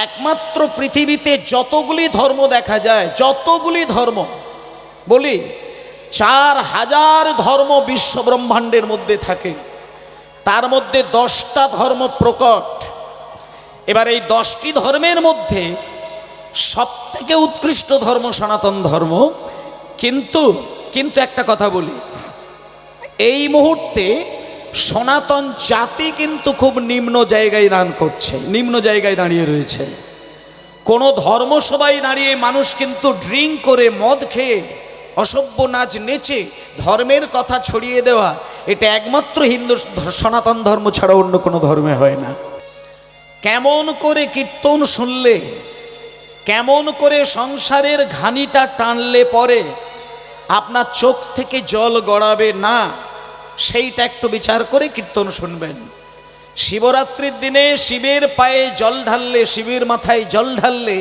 একমাত্র পৃথিবীতে যতগুলি ধর্ম দেখা যায়, যতগুলি ধর্ম বলি, 4000 ধর্ম বিশ্ব ব্রহ্মাণ্ডের মধ্যে থাকে, তার মধ্যে 10টা ধর্ম প্রকট। এবার এই 10টি ধর্মের মধ্যে সবথেকে উৎকৃষ্ট ধর্ম সনাতন ধর্ম। কিন্তু একটা কথা বলি, এই মুহূর্তে সনাতন জাতি কিন্তু খুব নিম্ন জায়গায় রান করছে, নিম্ন জায়গায় দাঁড়িয়ে রয়েছে। কোনো ধর্মসভায় দাঁড়িয়ে মানুষ কিন্তু ড্রিঙ্ক করে, মদ খেয়ে, অসভ্য নাচ নেচে ধর্মের কথা ছড়িয়ে দেওয়া, এটা একমাত্র হিন্দু সনাতন ধর্ম ছাড়া অন্য কোনো ধর্মে হয় না। কেমন করে কীর্তন শুনলে, কেমন করে সংসারের ঘানিটা টানলে পরে আপনার চোখ থেকে জল গড়াবে না, সেইটা একটু বিচার করে কীর্তন শুনবেন। শিবরাত্রির দিনে শিবের পায়ে জল ঢাললে, শিবের মাথায় জল ঢাললে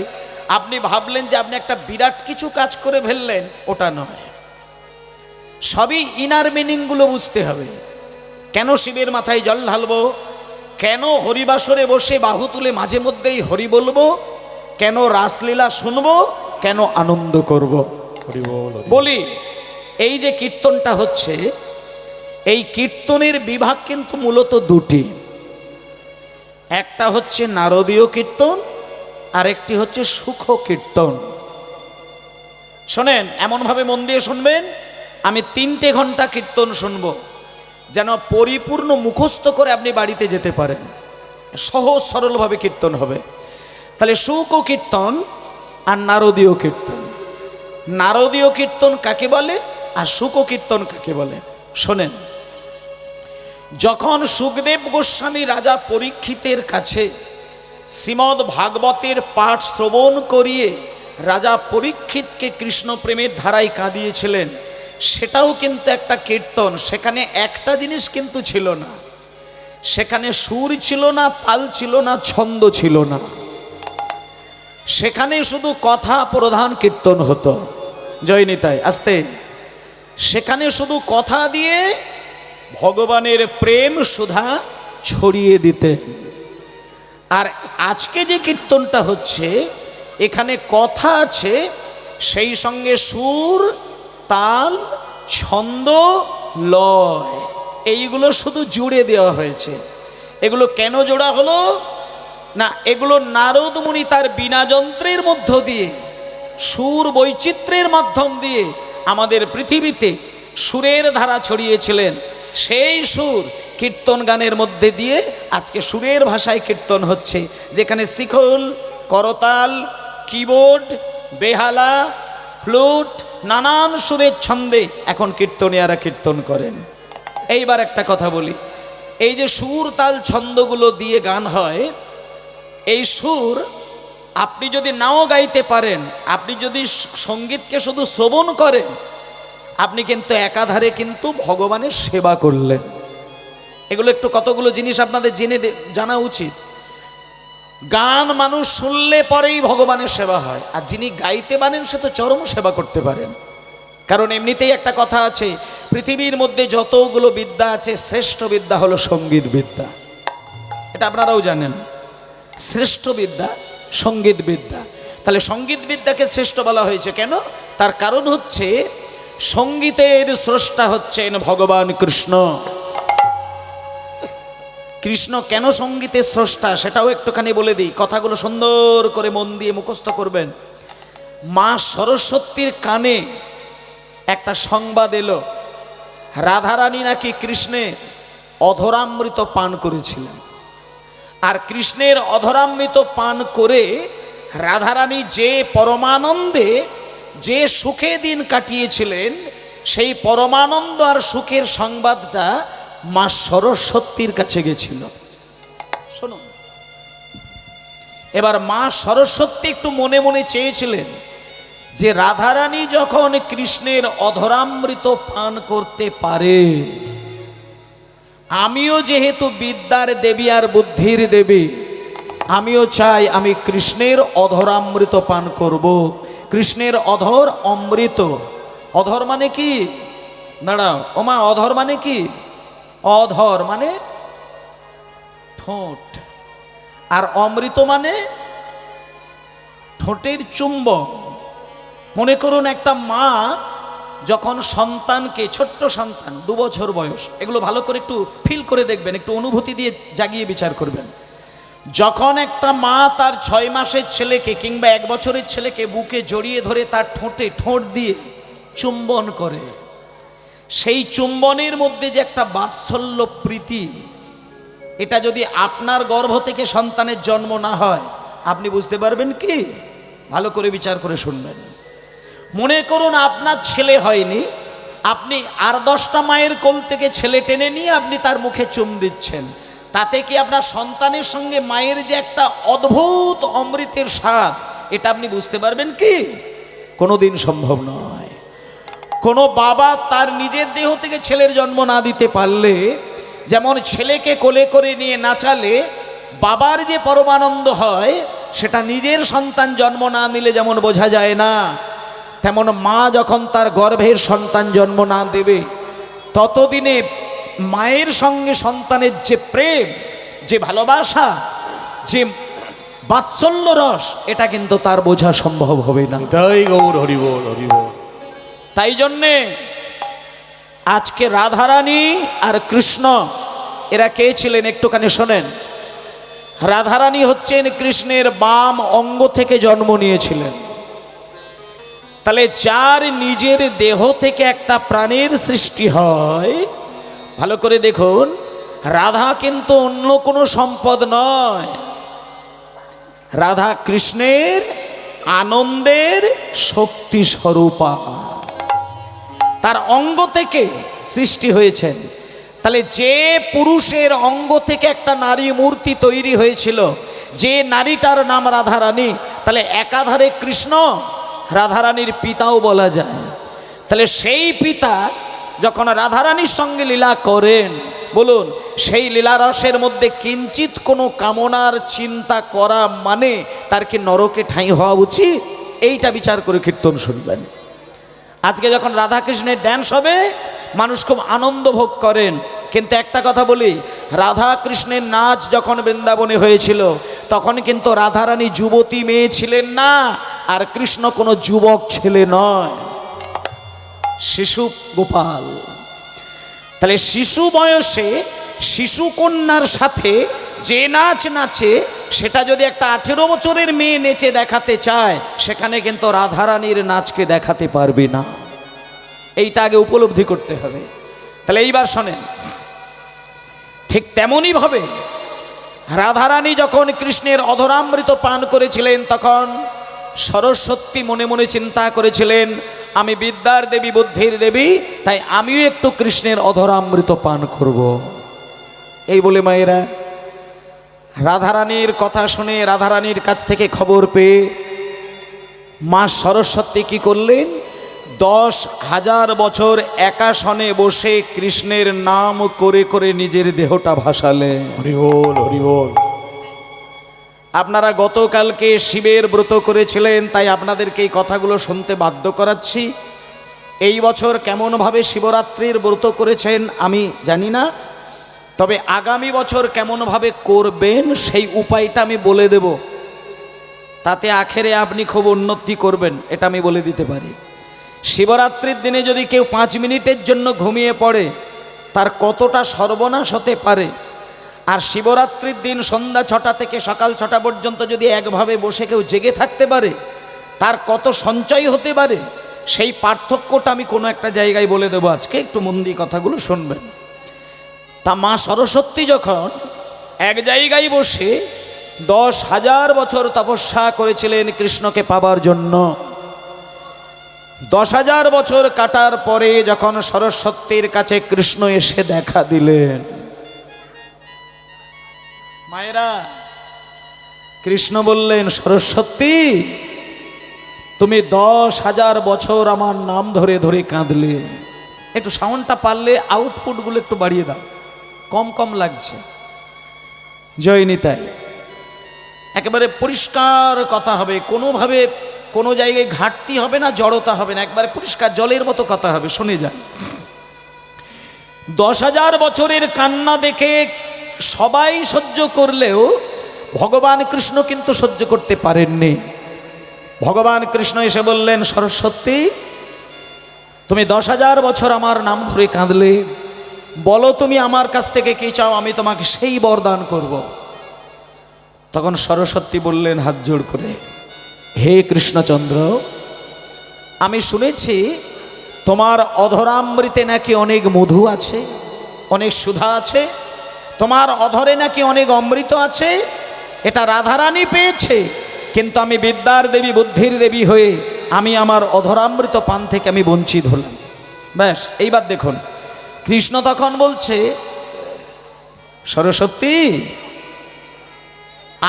আপনি ভাবলেন যে আপনি একটা বিরাট কিছু কাজ করে ফেললেন, ওটা নয়। সবই ইনার মিনিংগুলো বুঝতে হবে। কেন শিবের মাথায় জল ঢালবো, কেন হরিবাসরে বসে বাহু তুলে মাঝে মধ্যেই হরি বলবো, কেন রাসলীলা শুনবো, কেন আনন্দ করব। বলি, এই যে কীর্তনটা হচ্ছে, এই কীর্তনের বিভাগ কিন্তু মূলত দুটি। একটা হচ্ছে নারদীয় কীর্তন, আর একটি হচ্ছে সুখ কীর্তন। শোনেন, এমনভাবে মন দিয়ে শুনবেন, আমি 3 ঘন্টা কীর্তন শুনবো, যেন পরিপূর্ণ মুখস্থ করে আপনি বাড়িতে যেতে পারেন। সহজ সরলভাবে কীর্তন হবে। তাহলে সুখ কীর্তন আর নারদীয় কীর্তন। নারদীয় কীর্তন কাকে বলে আর সুখ কীর্তন কাকে বলে শোনেন। যখন সুখদেব গোস্বামী রাজা পরীক্ষিতের কাছে শ্রীমদ্ ভাগবতের পাঠ শ্রবণ করিয়ে রাজা পরীক্ষিতকে কৃষ্ণ প্রেমের ধারায় কাঁদিয়েছিলেন, সেটাও কিন্তু একটা কীর্তন। সেখানে একটা জিনিস কিন্তু ছিল না, সেখানে সুর ছিল না, তাল ছিল না, ছন্দ ছিল না, সেখানে শুধু কথা প্রধান কীর্তন হতো। জয় নিতাই, আস্তে। সেখানে শুধু কথা দিয়ে ভগবানের প্রেম সুধা ছড়িয়ে দিতে। আর আজকে যে কীর্তনটা হচ্ছে, এখানে কথা আছে, সেই সঙ্গে সুর, তাল, ছন্দ, লয়, এইগুলো শুধু জুড়ে দেওয়া হয়েছে। এগুলো কেন জোড়া হলো না, এগুলো নারদ মুনি তার বীণা যন্ত্রের মধ্য দিয়ে, সুর বৈচিত্র্যের মাধ্যম দিয়ে আমাদের পৃথিবীতে সুরের ধারা ছড়িয়েছিলেন। সেই সুর কীর্তন গানের মধ্যে দিয়ে আজকে সুরের ভাষায় কীর্তন হচ্ছে, যেখানে শিখল, করতাল, কিবোর্ড, বেহালা, ফ্লুট, নানান সুরের ছন্দে এখন কীর্তনীয়ারা কীর্তন করেন। এইবার একটা কথা বলি, এই যে সুর, তাল, ছন্দগুলো দিয়ে গান হয়, এই সুর আপনি যদি নাও গাইতে পারেন, আপনি যদি সঙ্গীতকে শুধু শ্রবণ করেন, আপনি কিন্তু একাধারে কিন্তু ভগবানের সেবা করলেন। এগুলো একটু কতগুলো জিনিস আপনাদের জানা উচিত। গান মানুষ শুনলে পরেই ভগবানের সেবা হয়, আর যিনি গাইতে পারেন সে তো চরম সেবা করতে পারেন। কারণ এমনিতেই একটা কথা আছে, পৃথিবীর মধ্যে যতগুলো বিদ্যা আছে, শ্রেষ্ঠ বিদ্যা হলো সঙ্গীত বিদ্যা। এটা আপনারাও জানেন, শ্রেষ্ঠ বিদ্যা সঙ্গীত বিদ্যা। তাহলে সঙ্গীত বিদ্যাকে শ্রেষ্ঠ বলা হয়েছে কেন? তার কারণ হচ্ছে সঙ্গীতের স্রষ্টা হচ্ছেন ভগবান কৃষ্ণ। কৃষ্ণ কেন সঙ্গীতের স্রষ্টা সেটাও একটুখানি বলে দিই, কথাগুলো সুন্দর করে মন দিয়ে মুখস্থ করবেন। মা সরস্বতীর কানে একটা সংবাদ এলো, রাধারানী নাকি কৃষ্ণের অধরামৃত পান করেছিলেন। আর কৃষ্ণের অধরামৃত পান করে রাধারানী যে পরমানন্দে, যে সুখে দিন কাটিয়েছিলেন, সেই পরমানন্দ আর সুখের সংবাদটা মা সরস্বতীর কাছে গেছিল। শোনো, এবার মা সরস্বতী একটু মনে মনে চেয়েছিলেন যে রাধারানী যখন কৃষ্ণের অধরামৃত পান করতে পারে, আমিও যেহেতু বিদ্যার দেবী আর বুদ্ধির দেবী, আমিও চাই আমি কৃষ্ণের অধরামৃত পান করব। কৃষ্ণের অধর অমৃত। অধর মানে কি? দাঁড়াও ওমা, অধর মানে কি? অধর মানে ঠোঁট, আর অমৃত মানে ঠোঁটের চুম্বন। মনে করুন একটা মা যখন সন্তানকে, ছোট্ট সন্তান 2 বছর বয়স, এগুলো ভালো করে একটু ফিল করে দেখবেন, একটু অনুভূতি দিয়ে জাগিয়ে বিচার করবেন। যখন একটা মা তার 6 মাসের ছেলেকে কিংবা 1 বছরের ছেলেকে বুকে জড়িয়ে ধরে তার ঠোঁটে ঠোঁট দিয়ে চুম্বন করে, সেই চুম্বনের মধ্যে যে একটা বাৎসল্য প্রীতি, এটা যদি আপনার গর্ভ থেকে সন্তানের জন্ম না হয় আপনি বুঝতে পারবেন কি? ভালো করে বিচার করে শুনবেন। মনে করুন আপনার ছেলে হয়নি, আপনি আর 10টা মায়ের কোল থেকে ছেলে টেনে নিয়ে আপনি তার মুখে চুম দিচ্ছেন, তাতে কি আপনার সন্তানের সঙ্গে মায়ের যে একটা অদ্ভুত অমৃতের স্বাদ, এটা আপনি বুঝতে পারবেন কি? কোনোদিন সম্ভব নয়। কোনো বাবা তার নিজের দেহ থেকে ছেলের জন্ম না দিতে পারলে, যেমন ছেলেকে কোলে করে নিয়ে নাচালে বাবার যে পরমানন্দ হয়, সেটা নিজের সন্তান জন্ম না নিলে যেমন বোঝা যায় না, তেমন মা যখন তার গর্ভের সন্তান জন্ম না দেবে ততদিনে মায়ের সঙ্গে সন্তানের যে প্রেম, যে ভালোবাসা, যে বাৎসল্য রস, এটা কিন্তু তার বোঝা সম্ভব হবে না। তাই গৌর হরি বল, হরি বল। তাই জন্যে আজকে রাধারানী আর কৃষ্ণ এরা কে ছিলেন একটুখানি শোনেন। রাধারানী হচ্ছেন কৃষ্ণের বাম অঙ্গ থেকে জন্ম নিয়েছিলেন। তাহলে যার নিজের দেহ থেকে একটা প্রাণের সৃষ্টি হয়, ভালো করে দেখুন, রাধা কিন্তু অন্য কোনো সম্পদ নয়, রাধা কৃষ্ণের আনন্দের শক্তি স্বরূপা, তার অঙ্গ থেকে সৃষ্টি হয়েছেন। তাহলে যে পুরুষের অঙ্গ থেকে একটা নারী মূর্তি তৈরি হয়েছিল, যে নারীটার নাম রাধারানী, তাহলে একাধারে কৃষ্ণ রাধারানীর পিতাও বলা যায়। তাহলে সেই পিতা যখন রাধারানীর সঙ্গে লীলা করেন, বলুন সেই লীলারসের মধ্যে কিঞ্চিত কোনো কামনার চিন্তা করা মানে তার কি নরকে ঠাঁই হওয়া উচিত? এইটা বিচার করে কীর্তন শুনবেন। আজকে যখন রাধাকৃষ্ণের ড্যান্স হবে মানুষ খুব আনন্দ ভোগ করেন, কিন্তু একটা কথা বলি, রাধা কৃষ্ণের নাচ যখন বৃন্দাবনে হয়েছিল তখন কিন্তু রাধারানী যুবতী মেয়ে ছিলেন না, আর কৃষ্ণ কোনো যুবক ছেলে নয়, শিশু গোপাল। তাহলে শিশু বয়সে শিশু কন্যার সাথে যে নাচ নাচে, সেটা যদি একটা 18 বছরের মেয়ে নেচে দেখাতে চায়, সেখানে কিন্তু রাধারানীর নাচকে দেখাতে পারবে না। এইটা আগে উপলব্ধি করতে হবে। তাহলে এইবার শোনেন, ঠিক তেমনই ভাবে রাধারানী যখন কৃষ্ণের অধরামৃত পান করেছিলেন, তখন সরস্বতী মনে মনে চিন্তা করেছিলেন, আমি বিদ্যার দেবী, বুদ্ধির দেবী, তাই আমিও একটু কৃষ্ণের অধরামৃত পান করব। এই বলে মায়েরা রাধারানীর কথা শুনে, রাধারানীর কাছ থেকে খবর পেয়ে মা সরস্বতী কি করলেন? 10,000 বছর একাসনে বসে কৃষ্ণের নাম করে করে নিজের দেহটা ভাসালেন। হরি বল, হরি বল। আপনারা গতকালকে শিবের ব্রত করেছিলেন, তাই আপনাদেরকে এই কথাগুলো শুনতে বাধ্য করাচ্ছি। এই বছর কেমনভাবে শিবরাত্রির ব্রত করেছেন আমি জানি না, তবে আগামী বছর কেমনভাবে করবেন সেই উপায়টা আমি বলে দেব, তাতে আখেরে আপনি খুব উন্নতি করবেন, এটা আমি বলে দিতে পারি। শিবরাত্রির দিনে যদি কেউ 5 মিনিটের জন্য ঘুমিয়ে পড়ে, তার কতটা সর্বনাশ হতে পারে। আর শিবরাত্রির দিন সন্ধ্যা 6টা থেকে সকাল 6টা পর্যন্ত যদি একভাবে বসে কেউ জেগে থাকতে পারে, তার কত সঞ্চয় হতে পারে, সেই পার্থক্যটা আমি কোনো একটা জায়গায় বলে দেবো আজকে, একটু মন দিয়ে কথাগুলো শুনবেন। তা মা সরস্বতী যখন এক জায়গায় বসে 10,000 বছর তপস্যা করেছিলেন কৃষ্ণকে পাবার জন্য, 10,000 বছর কাটার পরে যখন সরস্বতীর কাছে কৃষ্ণ এসে দেখা দিলেন, মায়েরা কৃষ্ণ বললেন, সরস্বতী তুমি 10,000 বছর আমার নাম ধরে ধরে কাঁদলে। একটু সাউন্ডটা পারলে আউটপুটগুলো একটু বাড়িয়ে দাও, কম কম লাগছে। জয় নিতাই। একেবারে পরিষ্কার কথা হবে, কোনোভাবে কোনো জায়গায় ঘাটতি হবে না, জড়তা হবে না, একবারে পরিষ্কার জলের মতো কথা হবে, শুনে যান। 10,000 বছরের কান্না দেখে সবাই সহ্য করলেও ভগবান কৃষ্ণ কিন্তু সহ্য করতে পারেননি। ভগবান কৃষ্ণ এসে বললেন, সরস্বতী, তুমি 10,000 বছর আমার নাম ধরে কাঁদলে, বলো তুমি আমার কাছ থেকে কি চাও, আমি তোমাকে সেই বরদান করব। তখন সরস্বতী বললেন হাত জোড় করে, হে কৃষ্ণচন্দ্র, আমি শুনেছি তোমার অধরামৃতে নাকি অনেক মধু আছে, অনেক সুধা আছে, তোমার অধরে নাকি অনেক অমৃত আছে, এটা রাধারানী পেয়েছে, কিন্তু আমি বিদ্যার দেবী বুদ্ধির দেবী হয়ে আমি আমার অধরামৃত পান থেকে আমি বঞ্চিত হলাম। ব্যাস, এইবার দেখুন কৃষ্ণ তখন বলছে, সরস্বতী,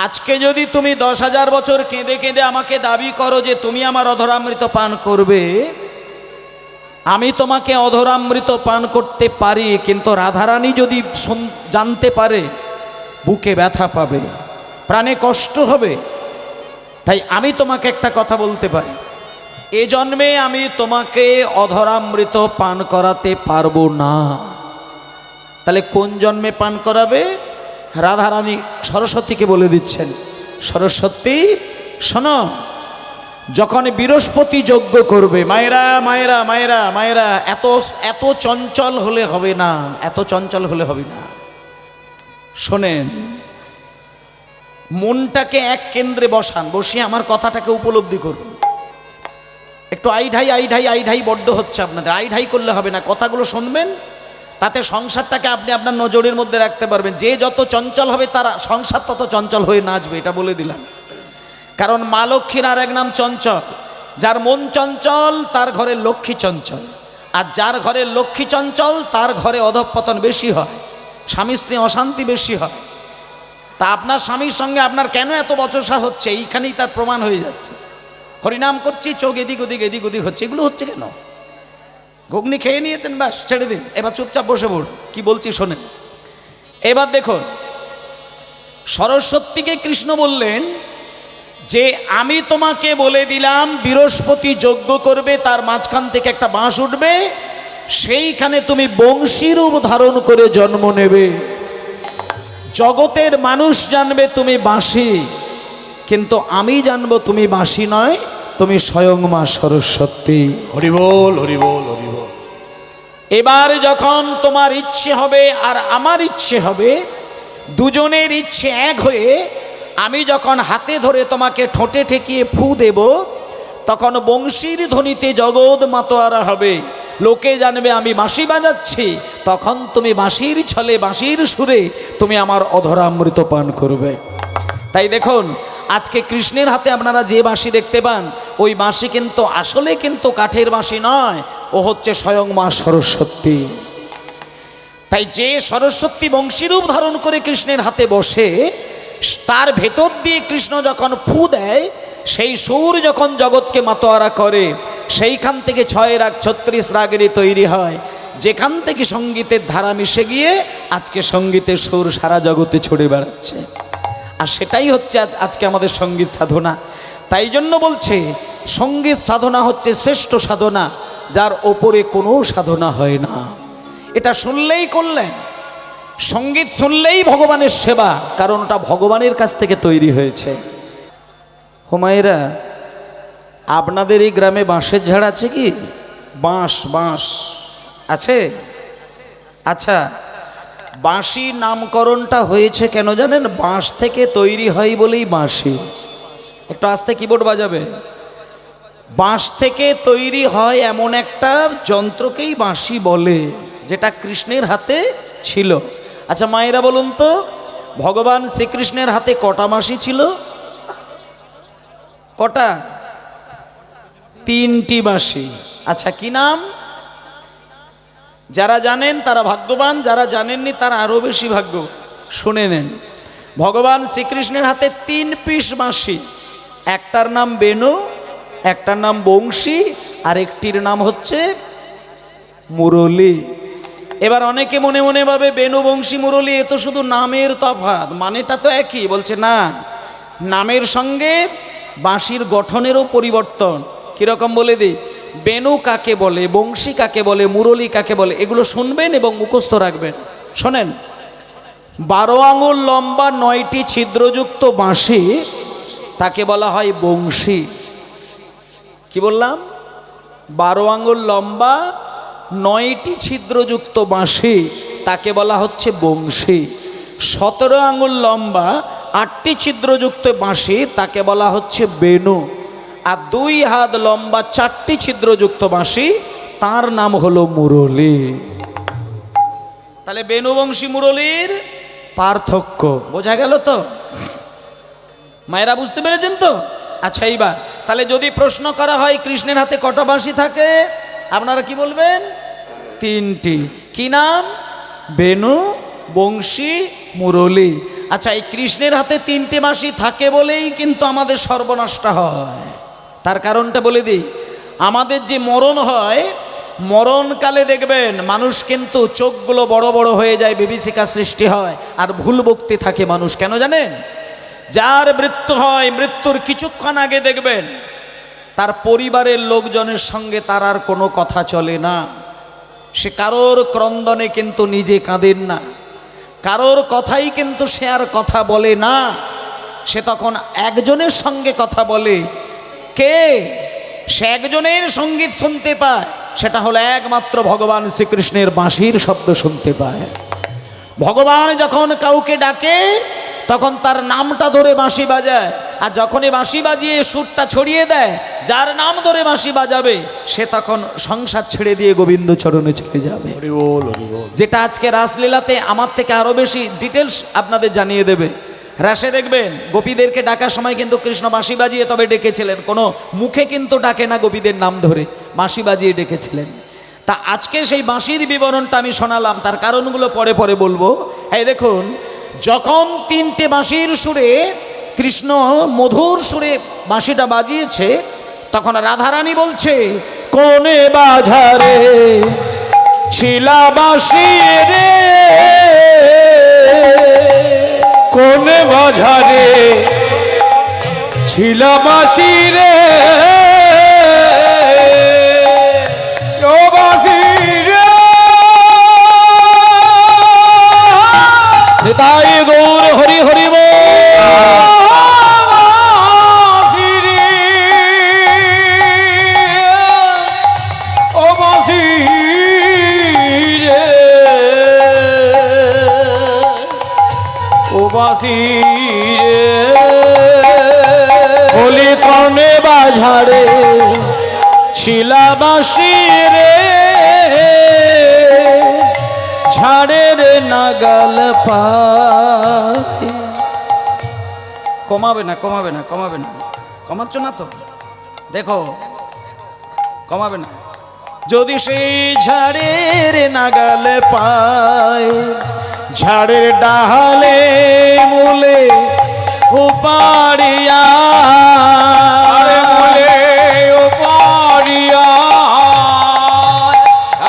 আজকে যদি তুমি 10,000 বছর কেঁদে কেঁদে আমাকে দাবি করো যে তুমি আমার অধরামৃত পান করবে, আমি তোমাকে অধরামৃত পান করতে পারি, কিন্তু রাধারানী যদি জানতে পারে বুকে ব্যথা পাবে, প্রাণে কষ্ট হবে। তাই আমি তোমাকে একটা কথা বলতে পারি, এ জন্মে আমি তোমাকে অধরামৃত পান করাতে পারবো না। তাহলে কোন জন্মে পান করাবে? রাধারানী সরস্বতীকে বলে দিচ্ছেন, সরস্বতী শোনো, যখন বৃহস্পতি যজ্ঞ করবে, মায়েরা মায়েরা মায়েরা মায়েরা, এত এত চঞ্চল হলে হবে না, এত চঞ্চল হলে হবে না। শোনেন, মনটাকে এক কেন্দ্রে বসান, বসিয়ে আমার কথাটাকে উপলব্ধি করুন। একটু আইঢাই আইঢাই আইঢাই বড্ড হচ্ছে আপনাদের, আইঢাই করলে হবে না, কথাগুলো শুনবেন, তাতে সংসারটাকে আপনি আপনার নজরের মধ্যে রাখতে পারবেন। যে যত চঞ্চল হবে তার সংসার তত চঞ্চল হয়ে নাচবে, এটা বলে দিলাম। কারণ মা লক্ষ্মীর আর এক নাম চঞ্চল। যার মন চঞ্চল তার ঘরে লক্ষ্মী চঞ্চল, আর যার ঘরে লক্ষ্মী চঞ্চল তার ঘরে অধঃপতন বেশি হয়, স্বামী স্ত্রী অশান্তি বেশি হয়। তা আপনার স্বামীর সঙ্গে আপনার কেন এত বচসা হচ্ছে, এইখানেই তার প্রমাণ হয়ে যাচ্ছে। হরিনাম করছি, চোখ এদিক ওদিক এদিক ওদিক হচ্ছে, এগুলো হচ্ছে কেন? ঘুগনি খেয়ে নিয়েছেন, ব্যাস ছেড়ে দিন, এবার চুপচাপ বসে পড়ুন, কি বলছি শোনেন। এবার দেখুন, সরস্বতীকে কৃষ্ণ বললেন যে আমি তোমাকে বলে দিলাম বৃহস্পতি যজ্ঞ করবে, তার মাঝখান থেকে একটা বাঁশ উঠবে, সেইখানে তুমি বংশী রূপ ধারণ করে জন্ম নেবে। জগতের মানুষ জানবে তুমি বাঁশি, কিন্তু আমি জানবো তুমি বাঁশি নয়, তুমি স্বয়ং মা সরস্বতী। হরি বল হরি বল হরি বল। এবার যখন তোমার ইচ্ছে হবে আর আমার ইচ্ছে হবে, দুজনের ইচ্ছে এক হয়ে আমি যখন হাতে ধরে তোমাকে ঠোঁটে ঠেকিয়ে ফু দেব, তখন বংশীর ধ্বনিতে জগৎ মাতোয়ারা হবে, লোকে জানবে আমি বাঁশি বাজাচ্ছি, তখন তুমি বাঁশির ছলে বাঁশির সুরে তুমি আমার অধরামৃত পান করবে। তাই দেখুন, আজকে কৃষ্ণের হাতে আপনারা যে বাঁশি দেখতে পান, ওই বাঁশি কিন্তু আসলে কিন্তু কাঠের বাঁশি নয়, ও হচ্ছে স্বয়ং মা সরস্বতী। তাই যে সরস্বতী বংশীরূপ ধারণ করে কৃষ্ণের হাতে বসে, তার ভেতর দিয়ে কৃষ্ণ যখন ফু দেয়, সেই সুর যখন জগৎকে মাতোয়ারা করে, সেইখান থেকে 6 রাগ 36 রাগেরই তৈরি হয়, যেখান থেকে সঙ্গীতের ধারা মিশে গিয়ে আজকে সঙ্গীতের সুর সারা জগতে ছড়ে বেড়াচ্ছে। আর সেটাই হচ্ছে আজকে আমাদের সঙ্গীত সাধনা। তাই জন্য বলছে সঙ্গীত সাধনা হচ্ছে শ্রেষ্ঠ সাধনা, যার ওপরে কোনো সাধনা হয় না। এটা শুনলেই করলেন, সঙ্গীত শুনলেই ভগবানের সেবা, কারণ ওটা ভগবানের কাছ থেকে তৈরি হয়েছে। হুমায়রা, আপনাদের এই গ্রামে বাঁশের ঝাড় আছে কি? বাঁশ বাঁশ আছে? আচ্ছা, বাঁশি নামকরণটা হয়েছে কেন জানেন? বাঁশ থেকে তৈরি হয় বলেই বাঁশি। একটু আস্তে কিবোর্ড বাজাবে। বাঁশ থেকে তৈরি হয় এমন একটা যন্ত্রকেই বাঁশি বলে, যেটা কৃষ্ণের হাতে ছিল। আচ্ছা মায়েরা বলুন তো, ভগবান শ্রীকৃষ্ণের হাতে কটা বাঁশি ছিল? কটা? 3টি বাঁশি। আচ্ছা কি নাম? যারা জানেন তারা ভাগ্যবান, যারা জানেননি তারা আরো বেশি ভাগ্য। শুনে নেন, ভগবান শ্রীকৃষ্ণের হাতে 3 পিস বাঁশি, একটার নাম বেণু, একটার নাম বংশী, আর একটির নাম হচ্ছে মুরলী। এবার অনেকে মনে মনে ভাবে বেণু বংশী মুরলী এ তো শুধু নামের তফাৎ, মানেটা তো একই। বলছে না, নামের সঙ্গে বাঁশির গঠনেরও পরিবর্তন। কিরকম বলে দিই, বেণু কাকে বলে, বংশী কাকে বলে, মুরলী কাকে বলে, এগুলো শুনবেন এবং মুখস্থ রাখবেন। শোনেন, 12 আঙুল লম্বা 9টি ছিদ্রযুক্ত বাঁশি, তাকে বলা হয় বংশী। কি বললাম? 12 আঙ্গুল লম্বা 9টি ছিদ্রযুক্ত বাঁশি, তাকে বলা হচ্ছে বংশী। 17 আঙ্গুল লম্বা 8টি ছিদ্রযুক্ত বাঁশি, তাকে বলা হচ্ছে বেণু। আর 2 হাত লম্বা 4টি ছিদ্রযুক্ত বাঁশি, তার নাম হলো মুরলী। তাহলে বেণু, বংশী, মুরলীর পার্থক্য বোঝা গেল তো? মায়েরা বুঝতে পেরেছেন তো? আচ্ছা, এইবার তাহলে যদি প্রশ্ন করা হয় কৃষ্ণের হাতে কটা বাঁশি থাকে, আপনারা কি বলবেন? 3টি। কি নাম? বেণু, বংশী, মুরলী। আচ্ছা, এই কৃষ্ণের হাতে 3টে বাঁশি থাকে বলেই কিন্তু আমাদের সর্বনাশটা হয়। তার কারণটা বলে দিই। আমাদের যে মরণ হয়, মরণকালে দেখবেন মানুষ কিন্তু চোখগুলো বড় বড় হয়ে যায়, বিভীষিকা সৃষ্টি হয়, আর ভুল বকতে থাকে মানুষ। কেন জানেন? যার মৃত্যু হয়, মৃত্যুর কিছুক্ষণ আগে দেখবেন তার পরিবারের লোকজনের সঙ্গে তার আর কোনো কথা চলে না। সে কারোর ক্রন্দনে কিন্তু নিজে কাঁদেন না, কারোর কথাই কিন্তু সে আর কথা বলে না। সে তখন একজনের সঙ্গে কথা বলে। কে? সে একজনের সঙ্গীত শুনতে পায়, সেটা হলো একমাত্র ভগবান শ্রীকৃষ্ণের বাঁশির শব্দ শুনতে পায়। ভগবান যখন কাউকে ডাকে তখন তার নামটা ধরে বাঁশি বাজায়, আর যখনই বাঁশি বাজিয়ে সুরটা ছড়িয়ে দেয়, যার নাম ধরে বাঁশি বাজাবে সে তখন সংসার ছেড়ে দিয়ে গোবিন্দ চরণে চলে যাবে। হরি বল, হরি বল। যেটা আজকে রাসলীলাতে আমার থেকে আরো বেশি ডিটেলস আপনাদের জানিয়ে দেবে। রাসে দেখবেন গোপীদেরকে ডাকার সময় কিন্তু কৃষ্ণ বাঁশি বাজিয়ে তবে ডেকেছিলেন, কোনো মুখে কিন্তু ডাকে না, গোপীদের নাম ধরে বাঁশি বাজিয়ে ডেকেছিলেন। তা আজকে সেই বাঁশির বিবরণটা আমি শোনালাম, তার কারণগুলো পরে পরে বলবো। এই দেখুন, যখন 3টে বাঁশির সুরে কৃষ্ণ মধুর সুরে বাঁশিটা বাজিয়েছে, তখন রাধারানী বলছে, কোনে বাজারে ছিলা বাঁশি রে, কোনে বাজারে ছিল বাঁশি রে, ও বাঁশি রে। নিতাই গৌর হরি হরি বল। বাঁশি রে, ও বাঁশি রে, ও বাঁশি রে। বলি কোনে বাজারে ছিলা বাঁশি রে, ঝাড়ের নাগাল পাই। কমাবে না, কমাবে না, কমাবে না, কমাচ্ছ না তো? দেখো, কমাবে না। যদি সেই ঝাড়ের নাগাল পায়, ঝাড়ের ডালে মূলে উপাড়িয়া, আরে মূলে উপাড়িয়া,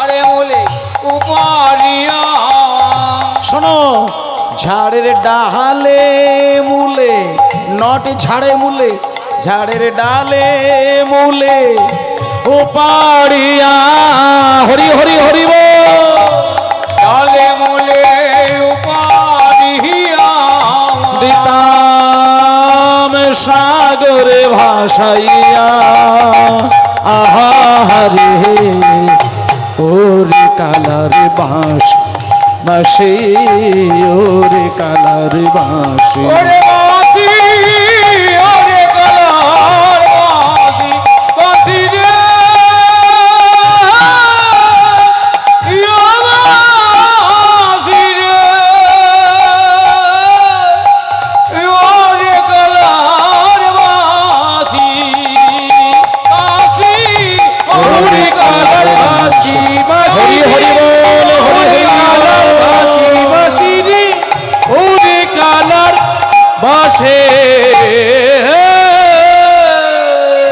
আরে মূলে উপাড়িয়া। শোনো, ঝাড়ের ডালে মূলে, নট ঝাড়ে মূলে, ঝাড়ের ডালে মূলে উপাড়িয়া। হরি হরি হরি বল। ডালে মূলে উপাড়িয়া, দিতাম সাগরে ভাসাইয়া। আহা রে ওরে কালার বাঁশ বাঁশি, ওরে কালার বাঁশি। ওরে বাঁশি, ওরে কালার বাঁশি, বাঁশি রে, ইয়া বাঁশি রে, ওরে কালার বাঁশি, বাঁশি, ওরে কালার বাঁশি, হরি হরি বল, হরি হরি বল। বাঁশি রে, ওরে কালার বাঁশে।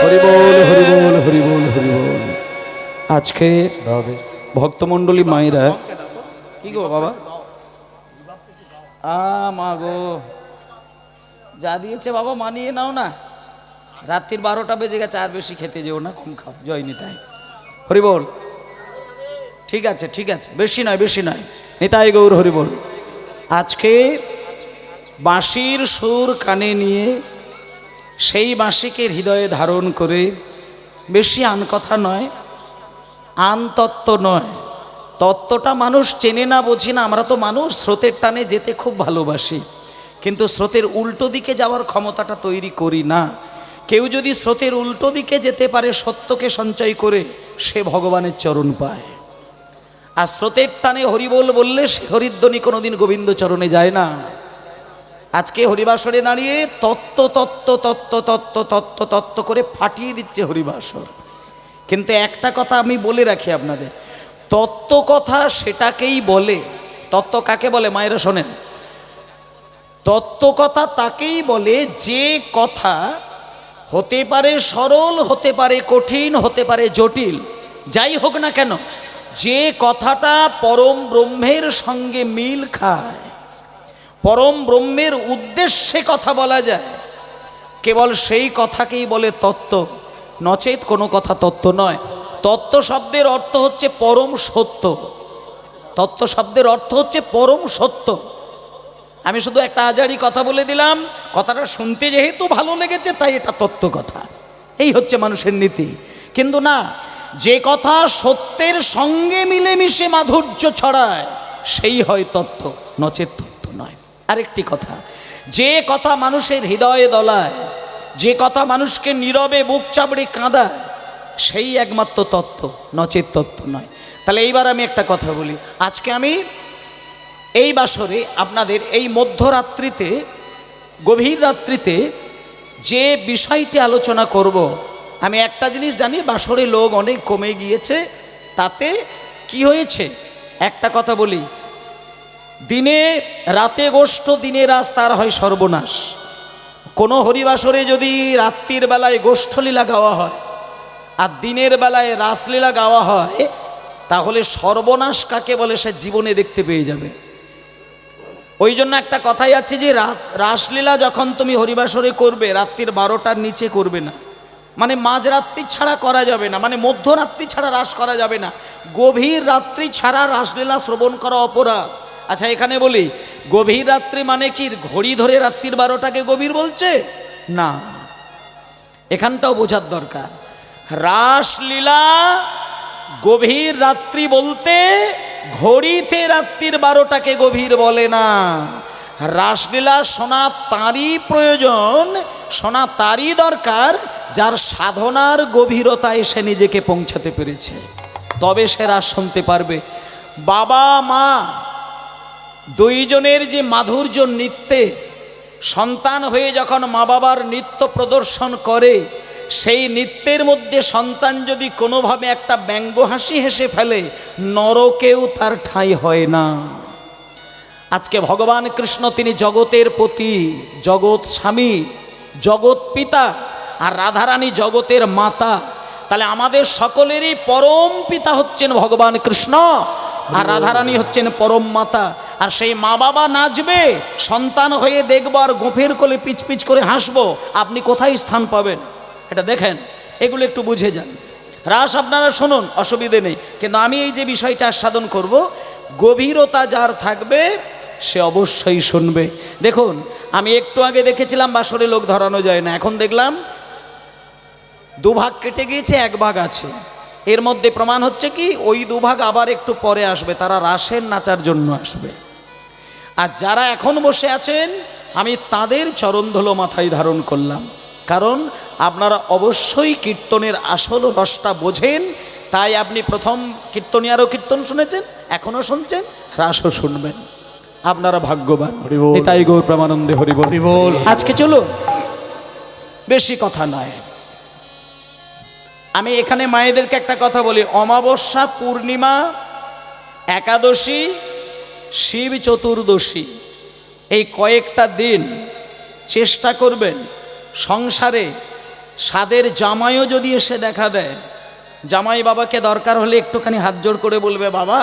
হরি বল, হরি বল, হরি বল, হরি বল। আজকে ভক্তমণ্ডলী মায়েরা, কি গো বাবা, মা গো, যা দিয়েছে বাবা মানিয়ে নাও না। রাত্রির 12টা বেজে গেছে, আর বেশি খেতে যেও না, কম খাও। জয় নিতাই, হরি বল। ঠিক আছে, ঠিক আছে, বেশি নয়, বেশি নয়। নিতাই গৌর হরি বল। আজকে বাঁশির সুর কানে নিয়ে, সেই বাঁশিকে হৃদয়ে ধারণ করে বেশি আন কথা নয়, আন তত্ত্ব নয়, তত্ত্বটা মানুষ চেনে না, বোঝে না। আমরা তো মানুষ স্রোতের টানে যেতে খুব ভালোবাসি, কিন্তু স্রোতের উল্টো দিকে যাওয়ার ক্ষমতাটা তৈরি করি না। কেউ যদি স্রোতের উল্টো দিকে যেতে পারে সত্যকে সঞ্চয় করে, সে ভগবানের চরণ পায়। আর স্রোতের টানে হরিবোল বললে সে হরিধ্বনি কোনোদিন গোবিন্দ চরণে যায় না। আজকে হরিবাসরে দাঁড়িয়ে তত্ত্ব তত্ত্ব তত্ত্ব তত্ত্ব তত্ত্ব তত্ত্ব করে ফাটিয়ে দিচ্ছে হরিবাসর। কিন্তু একটা কথা আমি বলে রাখি আপনাদের, তত্ত্ব কথা সেটাকেই বলে। তত্ত্ব কাকে বলে মায়েরা শোনেন? তত্ত্ব কথা তাকেই বলে যে কথা হতে পারে সরল, হতে পারে কঠিন, হতে পারে জটিল, যাই হোক না কেন, যে কথাটা পরম ব্রহ্মের সঙ্গে মিল খায়, পরম ব্রহ্মের উদ্দেশ্যে কথা বলা যায়, কেবল সেই কথাকেই বলে তত্ত্ব, নচেত কোনো কথা তত্ত্ব নয়। তত্ত্ব শব্দের অর্থ হচ্ছে পরম সত্য। তত্ত্ব শব্দের অর্থ হচ্ছে পরম সত্য। আমি শুধু একটা আজারি কথা বলে দিলাম, কথাটা শুনতে যেহেতু ভালো লেগেছে তাই এটা তত্ত্ব কথা, এই হচ্ছে মানুষের নীতি। কিন্তু না, যে কথা সত্যের সঙ্গে মিলেমিশে মাধুর্য ছড়ায় সেই হয় তত্ত্ব, নচেত তত্ত্ব নয়। আরেকটি কথা, যে কথা মানুষের হৃদয়ে দলায়, যে কথা মানুষকে নীরবে বুক চাপড়ে কাঁদায়, সেই একমাত্র তত্ত্ব, নচেত তত্ত্ব নয়। তাহলে এইবার আমি একটা কথা বলি। আজকে আমি এই বাসরে আপনাদের এই মধ্যরাত্রিতে, গভীর রাত্রিতে যে বিষয়টি আলোচনা করব, আমি একটা জিনিস জানি, বাসরে লোক অনেক কমে গিয়েছে। তাতে কি হয়েছে একটা কথা বলি, দিনে রাতে গোষ্ঠ, দিনে রাত তার হয় সর্বনাশ। কোনো হরিবাসরে যদি রাত্রির বেলায় গোষ্ঠলীলা গাওয়া হয় আর দিনের বেলায় রাসলীলা গাওয়া হয়, তাহলে সর্বনাশ কাকে বলে সে জীবনে দেখতে পেয়ে যাবে। ওই জন্য একটা কথাই আছে যে রাসলীলা যখন তুমি হরিবাসরে করবে, রাত্রির 12টার নিচে করবে না, মানে মাঝরাত্রি ছাড়া করা যাবে না, মানে মধ্যরাত্রি ছাড়া রাস করা যাবে না, গভীর রাত্রি ছাড়া রাসলীলা শ্রবণ করা অপরাধ। আচ্ছা এখানে বলি, গভীর রাত্রি মানে কি ঘড়ি ধরে রাত্রির 12টাকে গভীর বলছে? না, এখানটাও বোঝার দরকার। রাসলীলা গভীর রাত্রি বলতে ঘড়িতে রাত্রির 12টাকে গভীর বলে না। রাসলীলা শোনা তারই প্রয়োজন, শোনা তারই দরকার যার সাধনার গভীরতায় সে নিজেকে পৌঁছাতে পেরেছে, তবে সে রাস শুনতে পারবে। বাবা মা দুইজনের যে মাধুর্য নৃত্যে, সন্তান হয়ে যখন মা বাবার নৃত্য প্রদর্শন করে, সেই নৃত্যের মধ্যে সন্তান যদি কোনোভাবে একটা ব্যঙ্গ হাসি হেসে ফেলে, নরকেও তার ঠাঁই হয় না। আজকে ভগবান কৃষ্ণ তিনি জগতের পতি, জগৎ স্বামী, জগৎ পিতা, আর রাধারানী জগতের মাতা। তাহলে আমাদের সকলেরই পরম পিতা হচ্ছেন ভগবান কৃষ্ণ, আর রাধারানী হচ্ছেন পরম মাতা। আর সেই মা বাবা নাচবে, সন্তান হয়ে দেখবো আর গোফের কোলে পিচ পিচ করে হাসবো, আপনি কোথায় স্থান পাবেন? এটা দেখেন, এগুলো একটু বুঝে যান। রাস আপনারা শুনুন, অসুবিধে নেই, কিন্তু আমি এই যে বিষয়টা আস্বাদন করব, গভীরতা যার থাকবে সে অবশ্যই শুনবে। দেখুন, আমি একটু আগে দেখেছিলাম বাসরে লোক ধরানো যায় না, এখন দেখলাম দুভাগ কেটে গিয়েছে, এক ভাগ আছে। এর মধ্যে প্রমাণ হচ্ছে কি, ওই দুভাগ আবার একটু পরে আসবে, তারা রাসের নাচার জন্য আসবে। আর যারা এখন বসে আছেন, আমি তাদের চরণধুলো মাথায় ধারণ করলাম, কারণ আপনারা অবশ্যই কীর্তনের আসল রসটা বোঝেন। তাই আপনি প্রথম কীর্তনিয়ারও কীর্তন শুনেছেন, এখনও শুনছেন, রাসও শুনবেন, আপনারা ভাগ্যবান। তাই গৌর প্রেমানন্দে হরি বল। আজকে চলো, বেশি কথা নয়, আমি এখানে মায়েদেরকে একটা কথা বলি। অমাবস্যা, পূর্ণিমা, একাদশী, শিব চতুর্দশী, এই কয়েকটা দিন চেষ্টা করবেন সংসারে সাদের জামাইও যদি এসে দেখা দেয়, জামাই বাবাকে দরকার হলে একটুখানি হাত জোড় করে বলবে, বাবা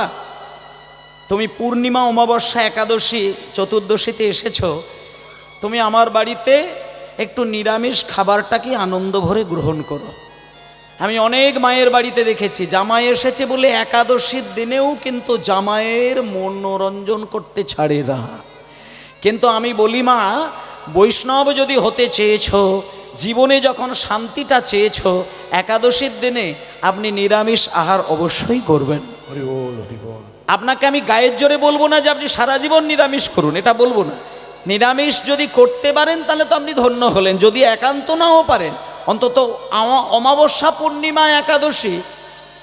তুমি পূর্ণিমা, অমাবস্যা, একাদশী, চতুর্দশীতে এসেছো, তুমি আমার বাড়িতে একটু নিরামিষ খাবারটাকে আনন্দ ভরে গ্রহণ করো। আমি অনেক মায়ের বাড়িতে দেখেছি, জামাই এসেছে বলে একাদশীর দিনেও কিন্তু জামাইয়ের মনোরঞ্জন করতে ছাড়ে না। কিন্তু আমি বলি, মা বৈষ্ণব যদি হতে চেয়েছো, জীবনে যখন শান্তিটা চেয়েছো, একাদশীর দিনে আপনি নিরামিষ আহার অবশ্যই করবেন। হরি বল, হরি বল। আপনাকে আমি গায়ের জোরে বলবো না যে আপনি সারা জীবন নিরামিষ করুন, এটা বলবো না। নিরামিষ যদি করতে পারেন তাহলে তো আপনি ধন্য হলেন। যদি একান্ত নাও পারেন, অন্তত অমাবস্যা, পূর্ণিমা, একাদশী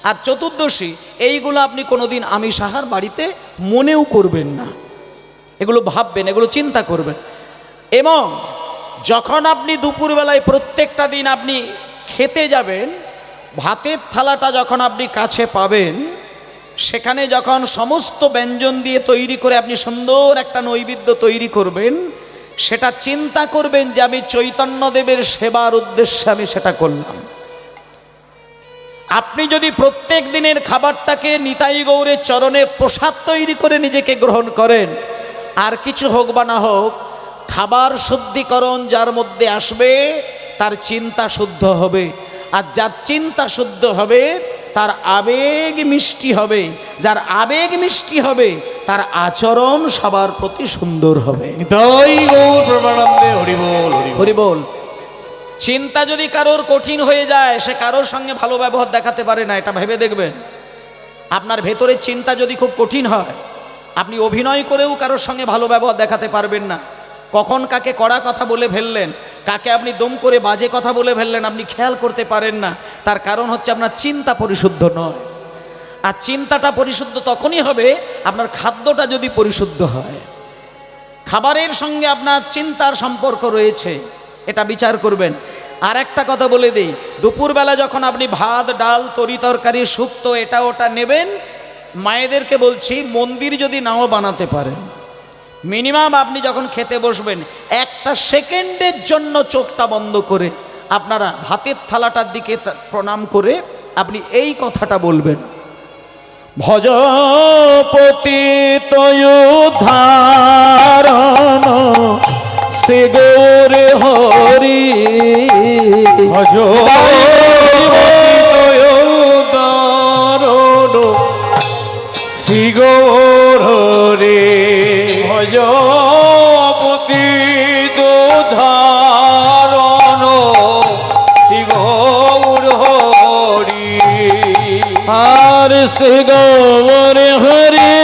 আর চতুর্দশী এইগুলো আপনি কোনোদিন আমিষ আহার বাড়িতে মনেও করবেন না। এগুলো ভাববেন, এগুলো চিন্তা করবেন। এবং যখন আপনি দুপুরবেলায় প্রত্যেকটা দিন আপনি খেতে যাবেন, ভাতের থালাটা যখন আপনি কাছে পাবেন, সেখানে যখন সমস্ত ব্যঞ্জন দিয়ে তৈরি করে আপনি সুন্দর একটা নৈবেদ্য তৈরি করবেন, সেটা চিন্তা করবেন যে আমি চৈতন্যদেবের সেবার উদ্দেশ্যে আমি সেটা করলাম। আপনি যদি প্রত্যেক দিনের খাবারটাকে নিতাই গৌরের চরণে প্রসাদ তৈরি করে নিজেকে গ্রহণ করেন, আর কিছু হোক বা না হোক, খাবার শুদ্ধিকরণ যার মধ্যে আসবে তার চিন্তা শুদ্ধ হবে, আর যার চিন্তা শুদ্ধ হবে তার আবেগ মিষ্টি হবে, যার আবেগ মিষ্টি হবে তার আচরণ সবার প্রতি সুন্দর হবে। নিতাই গৌর প্রেমানন্দে হরি বল, হরি বল। হরি বল। চিন্তা যদি কারোর কঠিন হয়ে যায়, সে কারোর সঙ্গে ভালো ব্যবহার দেখাতে পারে না, এটা ভেবে দেখবেন। আপনার ভেতরের চিন্তা যদি খুব কঠিন হয়, আপনি অভিনয় করেও কারোর সঙ্গে ভালো ব্যবহার দেখাতে পারবেন না। কখন কাকে কড়া কথা বলে ফেললেন, কাকে আপনি দম করে বাজে কথা বলে ফেললেন, আপনি খেয়াল করতে পারেন না। তার কারণ হচ্ছে আপনার চিন্তা পরিশুদ্ধ নয়। আর চিন্তাটা পরিশুদ্ধ তখনই হবে আপনার খাদ্যটা যদি পরিশুদ্ধ হয়। খাবারের সঙ্গে আপনার চিন্তার সম্পর্ক রয়েছে, এটা বিচার করবেন। আর একটা কথা বলে দিই, দুপুরবেলা যখন আপনি ভাত, ডাল, তরি তরকারি, শুক্তো এটা ওটা নেবেন, মায়েদেরকে বলছি, মন্দির যদি নাও বানাতে পারেন, মিনিমাম আপনি যখন খেতে বসবেন একটা সেকেন্ডের জন্য চোখটা বন্ধ করে আপনারা ভাতের থালাটার দিকে প্রণাম করে আপনি এই কথাটা বলবেন, ভজ পতিত উদ্ধারণ শ্রী গৌর হরি, ভজ উদারণ শ্রী গৌর হরি, ভজ পতিত উদ্ধারণ শ্রী গৌর হরি। আর শ্রী গৌর হরি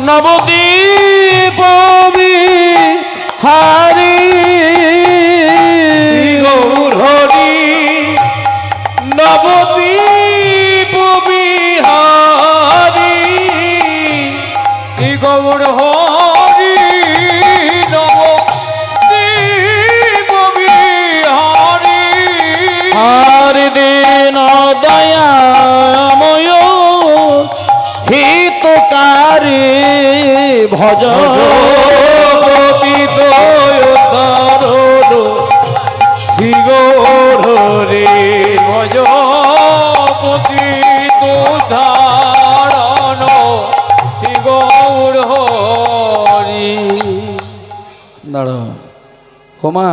নবদ্বীপ বিহারী, শ্রী গৌর হরি নবদ্বীপ বিহারী, শ্রী গৌর হরি নবদ্বীপ বিহারী। আর দিন দয়াময় হিতকারী, ভজ পতিত উদ্ধারণ শ্রী গৌর হরি, ভজ পতিত উদ্ধারণ শ্রী গৌর হরি। দাঁড়াও হোমা,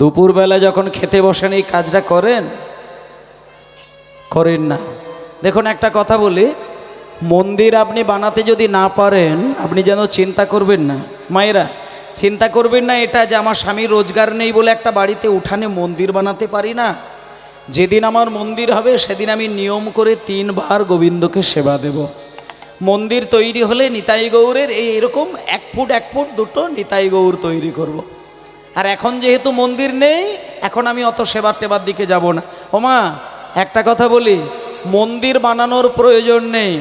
দুপুরবেলা যখন খেতে বসেন এই কাজটা করেন না? দেখুন একটা কথা বলি, মন্দির আপনি বানাতে যদি না পারেন, আপনি যেন চিন্তা করবেন না, মায়েরা চিন্তা করবেন না এটা যে আমার স্বামী রোজগার নেই বলে একটা বাড়িতে উঠানে মন্দির বানাতে পারি না। যেদিন আমার মন্দির হবে সেদিন আমি নিয়ম করে 3 বার গোবিন্দকে সেবা দেব। মন্দির তৈরি হলে নিতাই গৌরের এরকম 1 ফুট 1 ফুট দুটো নিতাই গৌর তৈরি করব। আর এখন যেহেতু মন্দির নেই, এখন আমি অত সেবার টেবার দিকে যাব না। ওমা একটা কথা বলি, মন্দির বানানোর প্রয়োজন নেই,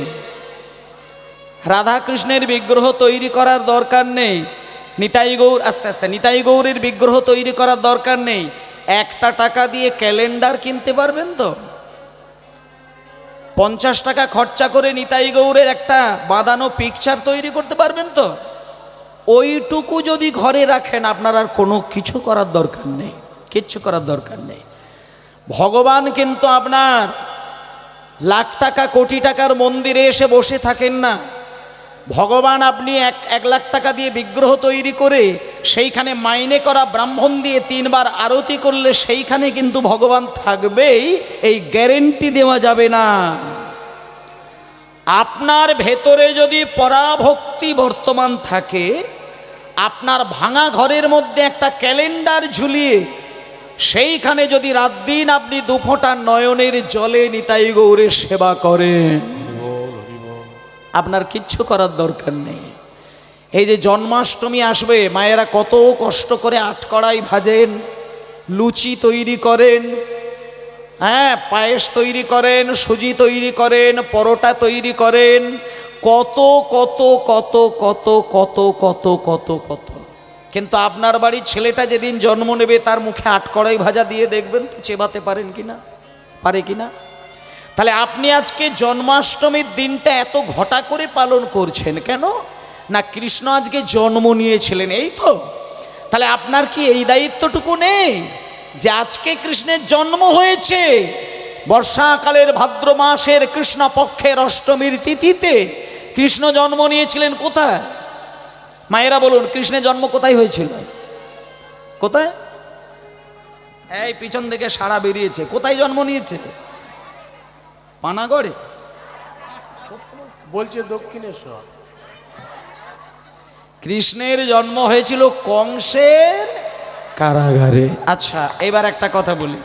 রাধা কৃষ্ণের বিগ্রহ তৈরি করার দরকার নেই, নিতাই গৌর আস্তে আস্তে নিতাই গৌরের বিগ্রহ তৈরি করার দরকার নেই। 1 টাকা দিয়ে ক্যালেন্ডার কিনতে পারবেন তো? 50 টাকা খরচা করে নিতাই গৌরের একটা বাঁধানো পিকচার তৈরি করতে পারবেন তো? ওইটুকু যদি ঘরে রাখেন, আপনার আর কোনো কিছু করার দরকার নেই, কিচ্ছু করার দরকার নেই। ভগবান কিন্তু আপনার লাখ টাকা কোটি টাকার মন্দিরে এসে বসে থাকেন না। ভগবান আপনি 1 লাখ টাকা দিয়ে বিগ্রহ তৈরি করে সেইখানে মাইনে করা ব্রাহ্মণ দিয়ে 3 বার আরতি করলে সেইখানে কিন্তু ভগবান থাকবেই, এই গ্যারেন্টি দেওয়া যাবে না। আপনার ভেতরে যদি পরাভক্তি বর্তমান থাকে, আপনার ভাঙা ঘরের মধ্যে একটা ক্যালেন্ডার ঝুলিয়ে সেইখানে যদি রাত দিন আপনি দুফোঁটা নয়নের জলে নিতাই গৌরের সেবা করেন, আপনার কিচ্ছু করার দরকার নেই। এই যে জন্মাষ্টমী আসবে, মায়েরা কত কষ্ট করে আটকড়াই ভাজেন, লুচি তৈরি করেন, হ্যাঁ পায়েস তৈরি করেন, সুজি তৈরি করেন, পরোটা তৈরি করেন, কত কত কত কত কত কত কত কত। কিন্তু আপনার বাড়ির ছেলেটা যেদিন জন্ম নেবে তার মুখে আটকড়াই ভাজা দিয়ে দেখবেন তো চেবাতে পারেন কিনা, পারে কিনা? তাহলে আপনি আজকে জন্মাষ্টমীর দিনটা এত ঘটা করে পালন করছেন কেন? না কৃষ্ণ আজকে জন্ম নিয়েছিলেন, এই তো। তাহলে আপনার কি এই দায়িত্বটুকু নেই যে আজকে কৃষ্ণের জন্ম হয়েছে, বর্ষাকালের ভাদ্র মাসের কৃষ্ণ পক্ষের অষ্টমীর তিথিতে কৃষ্ণ জন্ম নিয়েছিলেন কোথায়? মায়েরা বলুন, কৃষ্ণের জন্ম কোথায় হয়েছিল? কোথায়? এই পিছন থেকে সাড়া বেরিয়েছে, কোথায় জন্ম নিয়েছে? পানাগড়ে বলছে দক্ষিণেশ্বর। কৃষ্ণের জন্ম হয়েছিল কংসের কারাগারে। আচ্ছা এবার একটা কথা বলি,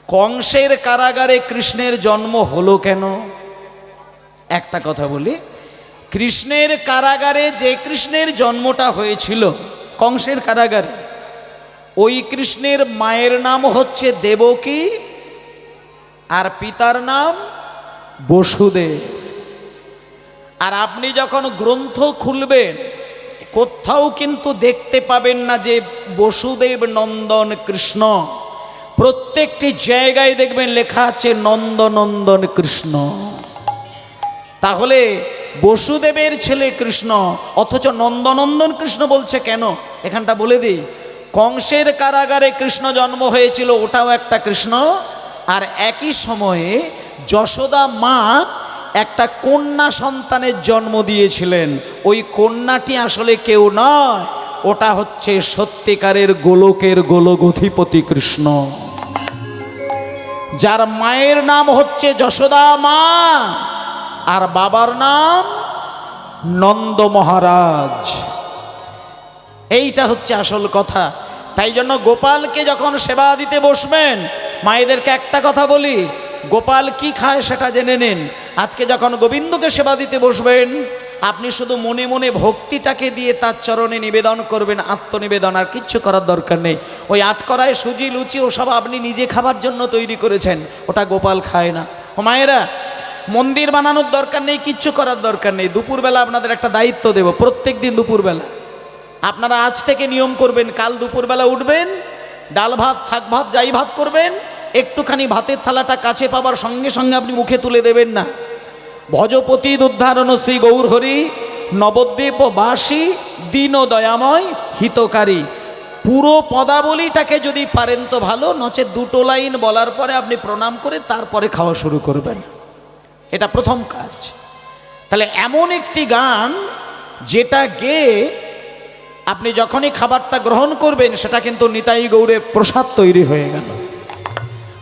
কংসের কারাগারে কৃষ্ণের জন্ম হলো কেন? একটা কথা বলি, কৃষ্ণের কারাগারে যে কৃষ্ণের জন্মটা হয়েছিল কংসের কারাগারে, ওই কৃষ্ণের মায়ের নাম হচ্ছে দেবকী আর পিতার নাম বসুদেব। আর আপনি যখন গ্রন্থ খুলবেন কোথাও কিন্তু দেখতে পাবেন না যে বসুদেব নন্দন কৃষ্ণ, প্রত্যেকটি জায়গায় দেখবেন লেখা আছে নন্দনন্দন কৃষ্ণ। তাহলে বসুদেবের ছেলে কৃষ্ণ, অথচ নন্দনন্দন কৃষ্ণ বলছে কেন? এখানটা বলে দিই, কংসের কারাগারে কৃষ্ণ জন্ম হয়েছিল, ওটাও একটা কৃষ্ণ। আর একই সময়ে যশোদা মা একটা কন্যা সন্তানের জন্ম দিয়েছিলেন, ওই কন্যাটি আসলে কেউ নয়, ওটা হচ্ছে সত্যিকারের গোলকের গোলগধিপতি কৃষ্ণ, যার মায়ের নাম হচ্ছে যশোদা মা আর বাবার নাম নন্দ মহারাজ। এইটা হচ্ছে আসল কথা। তাই জন্য গোপালকে যখন সেবা দিতে বসবেন, মায়েদেরকে একটা কথা বলি, গোপাল কি খায় সেটা জেনে নিন। আজকে যখন গোবিন্দকে সেবা দিতে বসবেন, আপনি শুধু মনে মনে ভক্তিটাকে দিয়ে তার চরণে নিবেদন করবেন, আত্মনিবেদন, আর কিচ্ছু করার দরকার নেই। ওই আটকড়ায় সুজি লুচি ওসব আপনি নিজে খাবার জন্য তৈরি করেছেন, ওটা গোপাল খায় না। ও মায়েরা, মন্দির বানানোর দরকার নেই, কিচ্ছু করার দরকার নেই। দুপুরবেলা আপনাদের একটা দায়িত্ব দেব, প্রত্যেক দিন দুপুরবেলা আপনারা আজ থেকে নিয়ম করবেন, কাল দুপুরবেলা উঠবেন, ডাল ভাত শাক ভাত যাই ভাত করবেন, একটুখানি ভাতের থালাটা কাছে পাবার সঙ্গে সঙ্গে আপনি মুখে তুলে দেবেন না। ভজপতি উদ্ধারণ শ্রী গৌর হরি নবদ্বীপ বাসী দীন দয়াময় হিতকারী, পুরো পদাবলীটাকে যদি পারেন তো ভালো, নচে দুটো লাইন বলার পরে আপনি প্রণাম করে তারপরে খাওয়া শুরু করবেন, এটা প্রথম কাজ। তাহলে এমন একটি গান যেটা গেয়ে আপনি যখনই খাবারটা গ্রহণ করবেন সেটা কিন্তু নিতাই গৌরের প্রসাদ তৈরি হয়ে গেল।